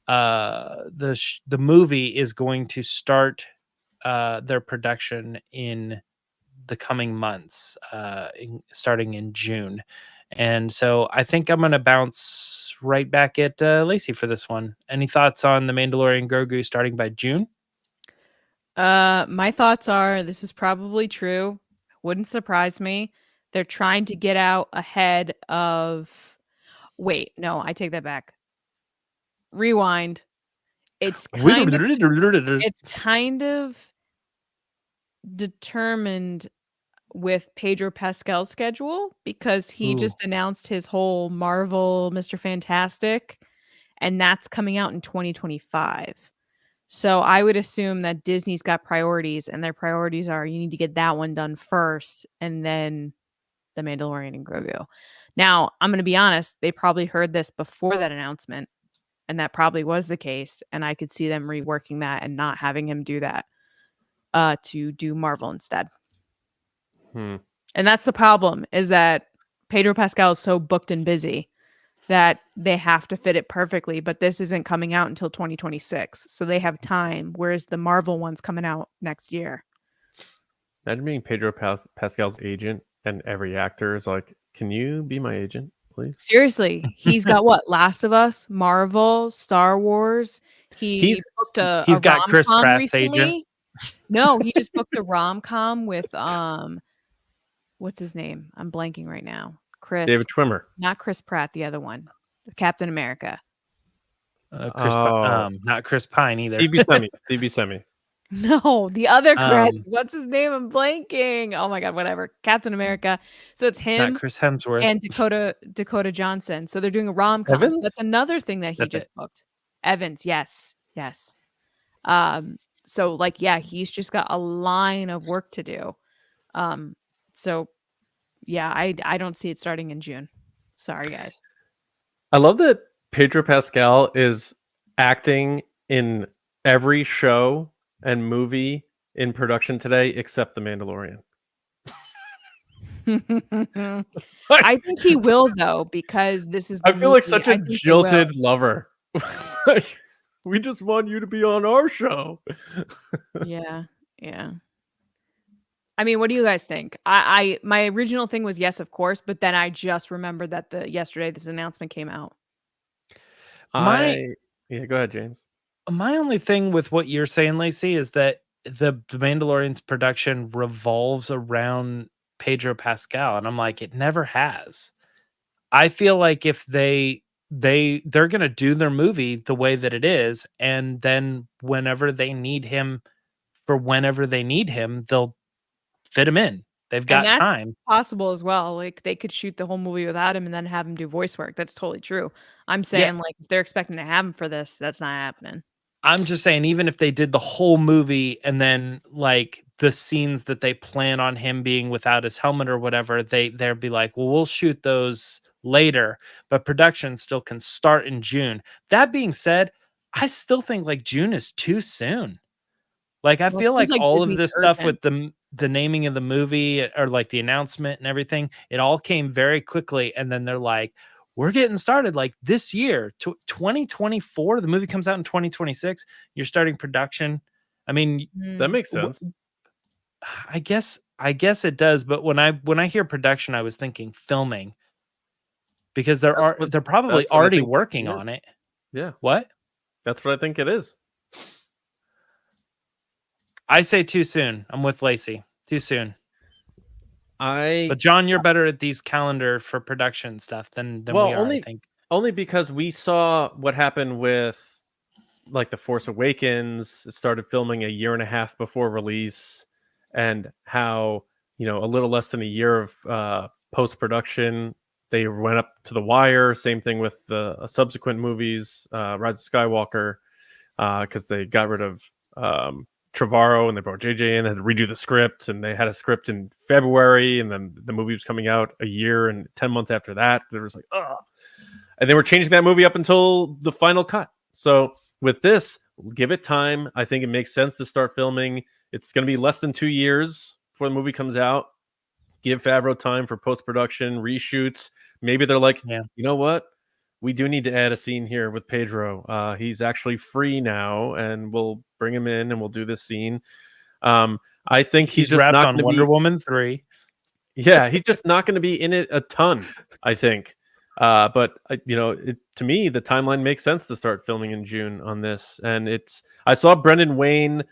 the movie is going to start their production in the coming months, starting in June. And so I think I'm going to bounce right back at Lacey for this one. Any thoughts on the Mandalorian Grogu starting by June? My thoughts are, this is probably true. Wouldn't surprise me. They're trying to get out ahead of... Wait, no, I take that back. Rewind. It's kind of determined with Pedro Pascal's schedule, because he just announced his whole Marvel Mr. Fantastic, and that's coming out in 2025. So I would assume that Disney's got priorities, and their priorities are, you need to get that one done first, and then The Mandalorian and Grogu. Now, I'm going to be honest, they probably heard this before that announcement, and that probably was the case. And I could see them reworking that and not having him do that to do Marvel instead. And that's the problem, is that Pedro Pascal is so booked and busy that they have to fit it perfectly. But this isn't coming out until 2026, so they have time. Whereas the Marvel one's coming out next year. Imagine being Pedro Pascal's agent, and every actor is like, "Can you be my agent, please?" Seriously, he's got what? Last of Us, Marvel, Star Wars. He's booked a got Chris rom-com Pratt's recently. agent. No, he just booked a rom-com with what's his name? I'm blanking right now. David Schwimmer. Not Chris Pratt, the other one. Captain America. Not Chris Pine either. Steve Buscemi. No, the other Chris. What's his name? I'm blanking. Oh my god, whatever. Captain America. So it's him, not Chris Hemsworth, and Dakota Johnson. So they're doing a rom-com. So that's another thing that he booked. Evans, yes. So like, yeah, he's just got a line of work to do. So yeah, I don't see it starting in June. Sorry, guys. I love that Pedro Pascal is acting in every show and movie in production today except The Mandalorian. I think he will, though, because this is. I feel like such a jilted lover. We just want you to be on our show. Yeah. I mean, what do you guys think? My original thing was yes, of course, but then I just remembered that yesterday this announcement came out. Go ahead, James. My only thing with what you're saying, Lacey, is that the Mandalorian's production revolves around Pedro Pascal, and I'm like, it never has. I feel like if they're gonna do their movie the way that it is, and then whenever they need him, they'll fit him in. They've got time. Possible as well. Like they could shoot the whole movie without him and then have him do voice work. That's totally true. I'm saying like if they're expecting to have him for this, that's not happening. I'm just saying, even if they did the whole movie and then like the scenes that they plan on him being without his helmet or whatever, they'll be like, well, we'll shoot those later, but production still can start in June. That being said, I still think like June is too soon. Like I feel like all of this stuff with the naming of the movie or like the announcement and everything, it all came very quickly, and then they're like, we're getting started like this year, 2024. The movie comes out in 2026. You're starting production. I mean, that makes sense. I guess it does. But when I hear production, I was thinking filming, because they're probably already working on it. Yeah. What? That's what I think it is. I say too soon. I'm with Lacey. Too soon. But John, you're better at these calendar for production stuff than we are, I think. Only because we saw what happened with like The Force Awakens. It started filming a year and a half before release, and how, a little less than a year of post-production, they went up to the wire. Same thing with the subsequent movies, Rise of Skywalker, because they got rid of Trevorrow and they brought JJ in and had to redo the script, and they had a script in February, and then the movie was coming out a year and 10 months after that. There was like, and they were changing that movie up until the final cut. So with this, give it time. I think it makes sense to start filming. It's going to be less than 2 years before the movie comes out. Give Favreau time for post-production, reshoots. Maybe they're like, you know what? We do need to add a scene here with Pedro. He's actually free now, and we'll bring him in and we'll do this scene. I think he's just wrapped not on Wonder Woman 3. Yeah, he's just not going to be in it a ton, I think. But to me, the timeline makes sense to start filming in June on this. And I saw Brendan Wayne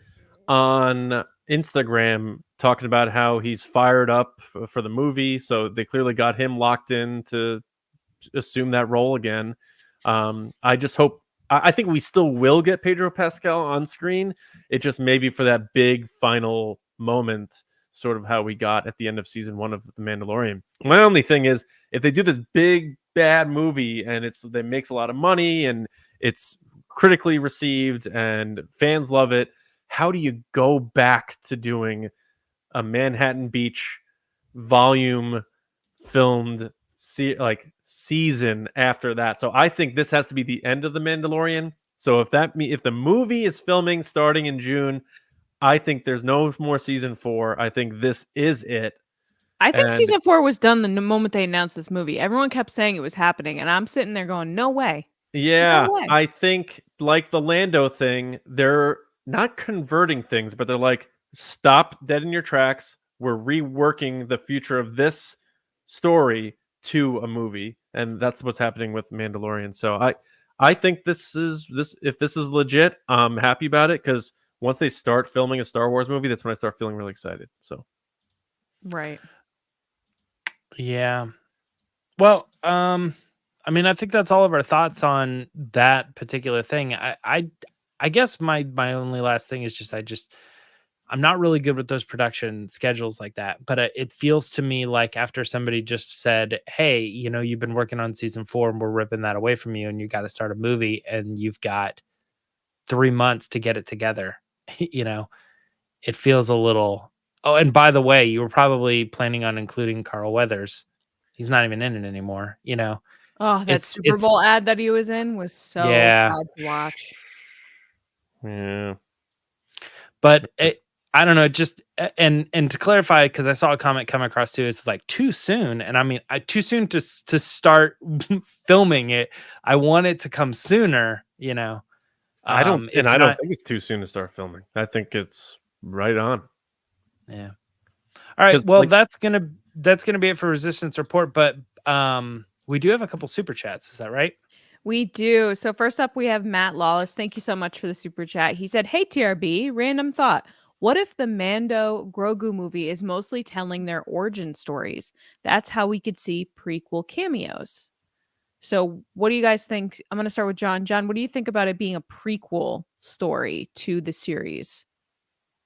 on Instagram talking about how he's fired up for the movie. So they clearly got him locked in to assume that role again. I just hope, I think we still will get Pedro Pascal on screen. It just maybe for that big final moment, sort of how we got at the end of season 1 of The Mandalorian. My only thing is, if they do this big bad movie and it makes a lot of money and it's critically received and fans love it, how do you go back to doing a Manhattan Beach volume filmed season after that. So I think this has to be the end of The Mandalorian. So if the movie is filming starting in June, I think there's no more season 4. I think this is it. I think And season 4 was done the moment they announced this movie. Everyone kept saying it was happening, and I'm sitting there going, "No way." yeah, No way. I think like the Lando thing, they're not converting things, but they're like, stop dead in your tracks. We're reworking the future of this story to a movie, and that's what's happening with Mandalorian. So I think this if this is legit, I'm happy about it because once they start filming a Star Wars movie, that's when I start feeling really excited. So Right. Yeah. Well, I mean, I think that's all of our thoughts on that particular thing. I guess my only last thing is just I'm not really good with those production schedules like that. But it feels to me like after somebody just said, "Hey, you know, you've been working on season 4, and we're ripping that away from you, and you got to start a movie, and you've got 3 months to get it together." You know, it feels a little. Oh, and by the way, you were probably planning on including Carl Weathers. He's not even in it anymore. You know, Oh, that Super it's Bowl ad that he was in was so yeah. sad to watch. yeah, But I don't know. Just and to clarify, because I saw a comment come across too. It's like too soon, and I mean, too soon to start filming it. I want it to come sooner. You know, I don't think not. it's too soon to start filming. I think it's right on. Yeah. All right. 'Cause, Well, like, that's gonna be it for Resistance Report. But we do have a couple super chats. Is that right? We do. So first up, we have Matt Lawless. Thank you so much for the super chat. He said, "Hey TRB, random thought. What if the Mando Grogu movie is mostly telling their origin stories? That's how we could see prequel cameos." So what do you guys think? I'm going to start with John. John, what do you think about it being a prequel story to the series?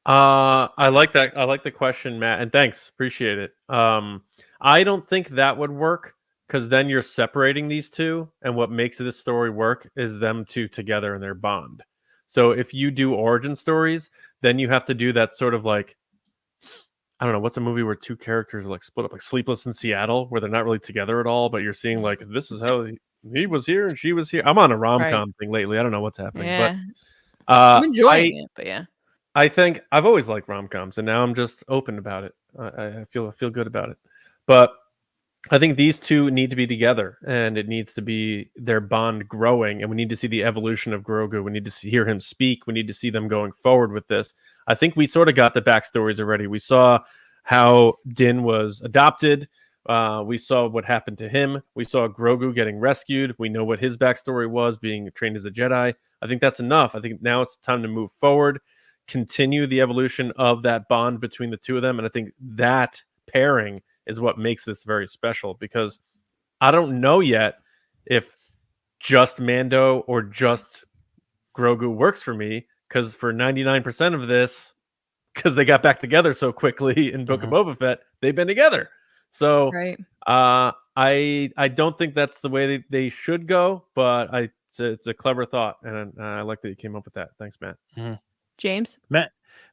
I like that. I like the question, Matt, and thanks. Appreciate it. I don't think that would work because then you're separating these two, and what makes this story work is them two together and their bond. So if you do origin stories, then you have to do that sort of like, I don't know, what's a movie where two characters are like split up, like Sleepless in Seattle, where they're not really together at all, but you're seeing like this is how he was here and she was here. I'm on a rom com thing lately. I don't know what's happening, Yeah. but I'm enjoying it, but yeah. I think I've always liked rom-coms, and now I'm just open about it. I feel good about it. But I think these two need to be together, and it needs to be their bond growing, and we need to see the evolution of Grogu. We need to hear him speak. We need to see them going forward with this. I think we sort of got the backstories already. We saw how Din was adopted. We saw what happened to him. We saw Grogu getting rescued. We know what his backstory was, being trained as a Jedi. I think that's enough. I think now it's time to move forward, continue the evolution of that bond between the two of them. And I think that pairing is what makes this very special, because I don't know yet if just Mando or just Grogu works for me, because for 99% of this, because they got back together so quickly in Book of Boba Fett, they've been together. So Right. I don't think that's the way they should go, but it's a clever thought, and I like that you came up with that. Thanks, Matt. James? Matt,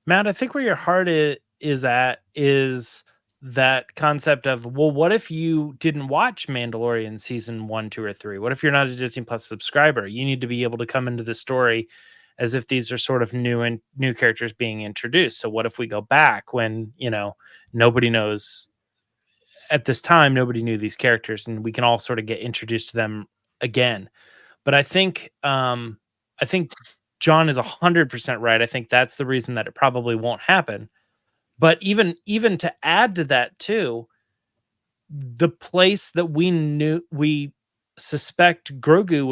I think where your heart is at is that concept of, well, what if you didn't watch Mandalorian season 1, 2, or 3? What if you're not a Disney Plus subscriber? You need to be able to come into the story as if these are sort of new characters being introduced. So what if we go back when, you know, nobody knows at this time, nobody knew these characters, and we can all sort of get introduced to them again. But I think John is 100% right. I think that's the reason that it probably won't happen. But even to add to that too, the place that we suspect Grogu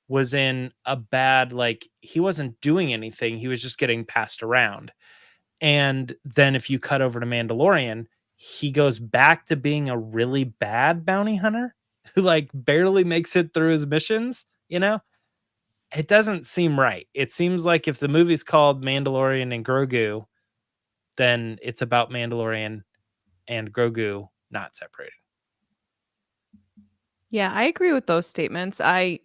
was in a bad, like, he wasn't doing anything. He was just getting passed around. And then if you cut over to Mandalorian, he goes back to being a really bad bounty hunter who like barely makes it through his missions, you know? It doesn't seem right. It seems like if the movie's called Mandalorian and Grogu, then it's about Mandalorian and Grogu not separated. Yeah, I agree with those statements. I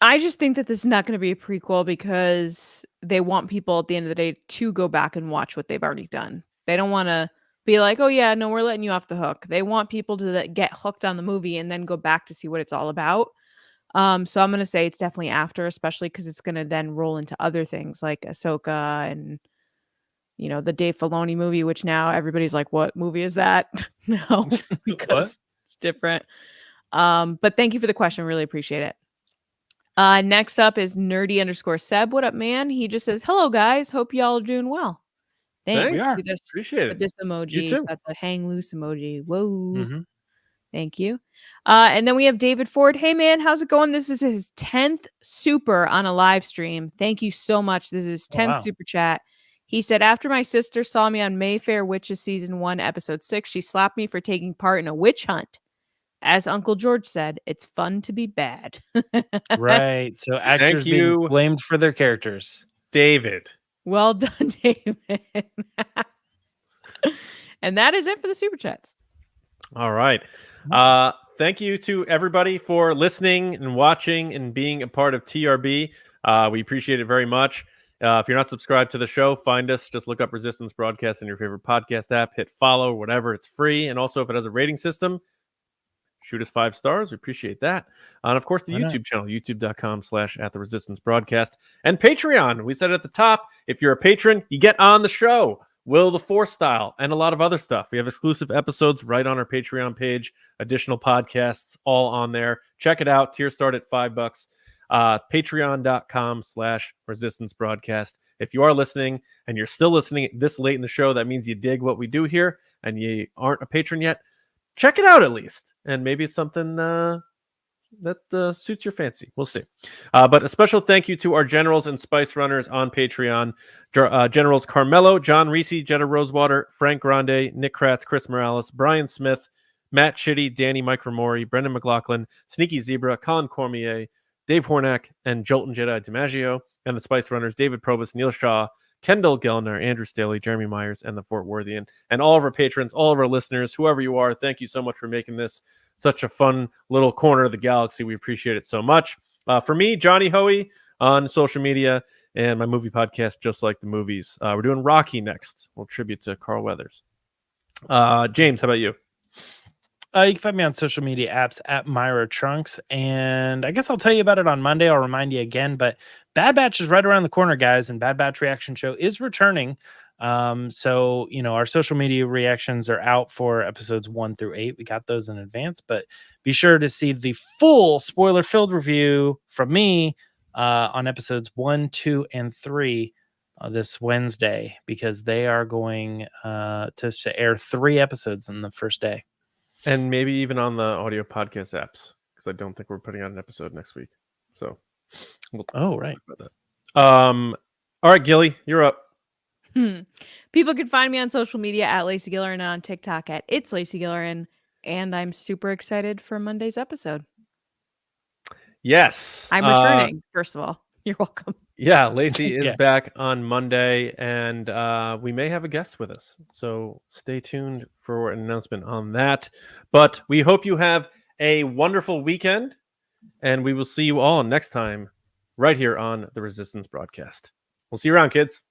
just think that this is not going to be a prequel because they want people at the end of the day to go back and watch what they've already done. They don't want to be like, oh yeah, no, we're letting you off the hook. They want people to get hooked on the movie and then go back to see what it's all about. So I'm gonna say it's definitely after, especially because it's gonna then roll into other things like Ahsoka and the Dave Filoni movie, which now everybody's like, what movie is that? No, because it's different. But thank you for the question. Really appreciate it. Next up is nerdy_Seb. What up, man? He just says, hello, guys. Hope y'all are doing well. Thanks. We See are. this, Appreciate for it. this You emoji. He's too. got the hang loose emoji. Whoa. Mm-hmm. Thank you. And then we have David Ford. Hey, man, how's it going? This is his 10th super on a live stream. Thank you so much. This is his 10th super chat. He said, after my sister saw me on Mayfair Witches Season 1, Episode 6, she slapped me for taking part in a witch hunt. As Uncle George said, it's fun to be bad. Right. So actors being you. blamed for their characters. David. Well done, David. And that is it for the super chats. All right. Thank you to everybody for listening and watching and being a part of TRB. We appreciate it very much. If you're not subscribed to the show, find us. Just look up Resistance Broadcast in your favorite podcast app. Hit follow, whatever. It's free. And also, if it has a rating system, shoot us 5 stars. We appreciate that. And of course, the YouTube channel, youtube.com/@the-resistance-broadcast. And Patreon. We said at the top, if you're a patron, you get on the show. Will the Force style, and a lot of other stuff. We have exclusive episodes right on our Patreon page, additional podcasts all on there. Check it out. Tiers start at $5. Patreon.com/resistance broadcast. If you are listening and you're still listening this late in the show, that means you dig what we do here and you aren't a patron yet. Check it out at least. And maybe it's something that suits your fancy. We'll see. But a special thank you to our generals and spice runners on Patreon. Generals Carmelo, John Reese, Jetta Rosewater, Frank Grande, Nick Kratz, Chris Morales, Brian Smith, Matt Chitty, Danny Micromori, Brendan McLaughlin, Sneaky Zebra, Colin Cormier, Dave Hornack, and Joltin Jedi DiMaggio. And the spice runners, David Probus, Neil Shaw, Kendall Gellner, Andrew Staley, Jeremy Myers, and the Fort Worthian. And all of our patrons, all of our listeners, whoever you are, thank you so much for making this such a fun little corner of the galaxy. We appreciate it so much. For me, Johnny Hoey on social media and my movie podcast, Just Like the Movies. We're doing Rocky next. We'll tribute to Carl Weathers. James, how about you? You can find me on social media apps at Myra Trunks. And I guess I'll tell you about it on Monday. I'll remind you again. But Bad Batch is right around the corner, guys. And Bad Batch Reaction Show is returning. So, our social media reactions are out for episodes 1 through 8. We got those in advance. But be sure to see the full spoiler-filled review from me on episodes 1, 2, and 3 this Wednesday. Because they are going to air 3 episodes in the first day. And maybe even on the audio podcast apps, because I don't think we're putting out an episode next week. So, we'll talk right. about that. All right, Gilly, you're up. People can find me on social media at Lacey Gillerin and on TikTok at It's Lacey Gillerin. And I'm super excited for Monday's episode. Yes. I'm returning, first of all. You're welcome. Yeah, Lacey is back on Monday, and we may have a guest with us. So stay tuned for an announcement on that. But we hope you have a wonderful weekend, and we will see you all next time right here on the Resistance Broadcast. We'll see you around, kids.